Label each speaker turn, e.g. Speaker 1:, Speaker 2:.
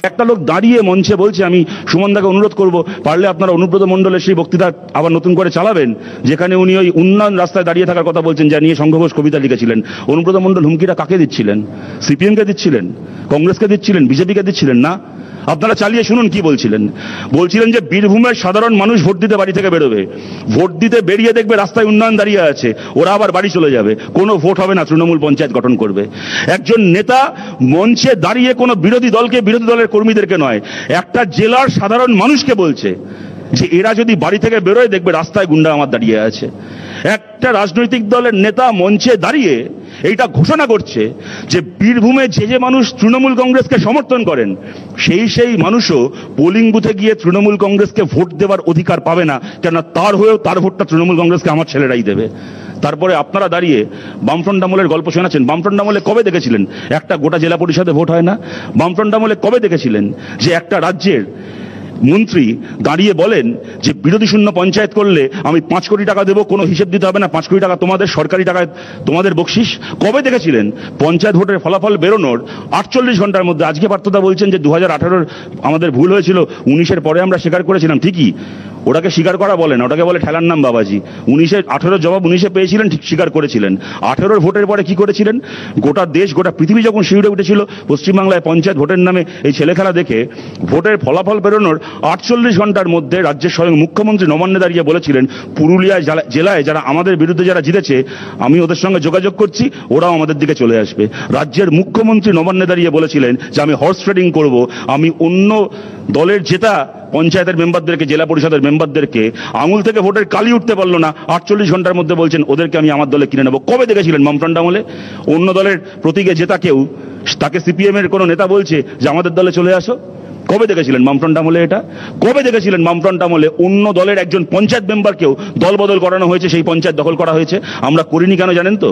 Speaker 1: একটা লোক দাঁড়িয়ে মঞ্চে বলছে, আমি সুমনদাকে অনুরোধ করব পারলে আপনারা অনুব্রত মণ্ডলের সেই বক্তৃতা আবার নতুন করে চালাবেন, যেখানে উনি ওই উন্নয়ন রাস্তায় দাঁড়িয়ে থাকার কথা বলছেন, যা নিয়ে শঙ্খ ঘোষ কবিতা লিখেছিলেন। অনুব্রত মণ্ডল হুমকিটা কাকে দিচ্ছিলেন? সিপিএমকে দিচ্ছিলেন, কংগ্রেসকে দিচ্ছিলেন, বিজেপিকে দিচ্ছিলেন না? আপনারা চালিয়ে শুনুন কি বলছিলেন। বলছিলেন যে বীরভূমের সাধারণ মানুষ ভোট দিতে বাড়ি থেকে বেরোবে, ভোট দিতে বেরিয়ে দেখবে রাস্তায় উন্নয়ন দাঁড়িয়ে আছে, ওরা আবার বাড়ি চলে যাবে, কোনো ভোট হবে না, তৃণমূল পঞ্চায়েত গঠন করবে। একজন নেতা মঞ্চে দাঁড়িয়ে কোনো বিরোধী দলকে, বিরোধী দলের কর্মীদেরকে নয়, একটা জেলার সাধারণ মানুষকে বলছে যে এরা যদি বাড়ি থেকে বেরোয় দেখবে রাস্তায় গুন্ডা আমার দাঁড়িয়ে আছে। একটা রাজনৈতিক দলের নেতা মঞ্চে দাঁড়িয়ে এইটা ঘোষণা করছে যে বীরভূমে যে মানুষ তৃণমূল কংগ্রেসকে সমর্থন করেন সেই মানুষও পোলিং বুথে গিয়ে তৃণমূল কংগ্রেসকে ভোট দেওয়ার অধিকার পাবে না, কেননা তার হয়েও তার ভোটটা তৃণমূল কংগ্রেসকে আমার ছেলেরাই দেবে। তারপরে আপনারা দাঁড়িয়ে বামফ্রন্ট আমলের গল্প শোনাচ্ছেন। বামফ্রন্ট আমলে কবে দেখেছিলেন একটা গোটা জেলা পরিষদে ভোট হয় না? বামফ্রন্ট আমলে কবে দেখেছিলেন যে একটা রাজ্যের মন্ত্রী দাঁড়িয়ে বলেন যে বিরোধী শূন্য পঞ্চায়েত করলে আমি 5 কোটি টাকা দেবো, কোনো হিসেব দিতে হবে না, 5 কোটি টাকা তোমাদের, সরকারি টাকায় তোমাদের বকশিস? কবে দেখেছিলেন? পঞ্চায়েত ভোটের ফলাফল বেরোনোর 48 ঘন্টার মধ্যে। আজকে পার্থদা বলছেন যে 2018 আমাদের ভুল হয়েছিল, 19-এর পরে আমরা স্বীকার করেছিলাম। ঠিকই, ওটাকে স্বীকার করা বলে না, ওটাকে বলে ঠেলার নাম বাবাজি। 18 জবাব 19-এ পেয়েছিলেন, ঠিক স্বীকার করেছিলেন। 18-র ভোটের পরে কি করেছিলেন? গোটা দেশ, গোটা পৃথিবী যখন শিউরে উঠেছিল পশ্চিমবাংলায় পঞ্চায়েত ভোটের নামে এই ছেলে খেলা দেখে, ভোটের ফলাফল বেরোনোর 48 ঘন্টার মধ্যে রাজ্যের স্বয়ং মুখ্যমন্ত্রী নবান্নে দাঁড়িয়ে বলেছিলেন পুরুলিয়া জেলায় যারা আমাদের বিরুদ্ধে যারা জিতেছে, আমি ওদের সঙ্গে যোগাযোগ করছি, ওরাও আমাদের দিকে চলে আসবে। রাজ্যের মুখ্যমন্ত্রী নবান্নে দাঁড়িয়ে বলেছিলেন যে আমি হর্স ট্রেডিং করব, আমি অন্য দলের জেতা পঞ্চায়েতের মেম্বারদেরকে, জেলা পরিষদের মেম্বারদেরকে আঙুল থেকে ভোটের কালি উঠতে পারলো না, 48 ঘন্টার মধ্যে বলছেন ওদেরকে আমি আমার দলে কিনে নেবো। কবে দেখেছিলেন বামফ্রন্ট আমলে অন্য দলের প্রতীকে জেতা কেউ তাকে সিপিএম এর কোনো নেতা বলছে যে আমাদের দলে চলে আসো? কবে দেখেছিলেন বামফ্রন্ট আমলে এটা? কবে দেখেছিলেন বামফ্রন্ট আমলে অন্য দলের একজন পঞ্চায়েত মেম্বারকেও দল বদল করানো হয়েছে, সেই পঞ্চায়েত দখল করা হয়েছে? আমরা করিনি কেন জানেন তো?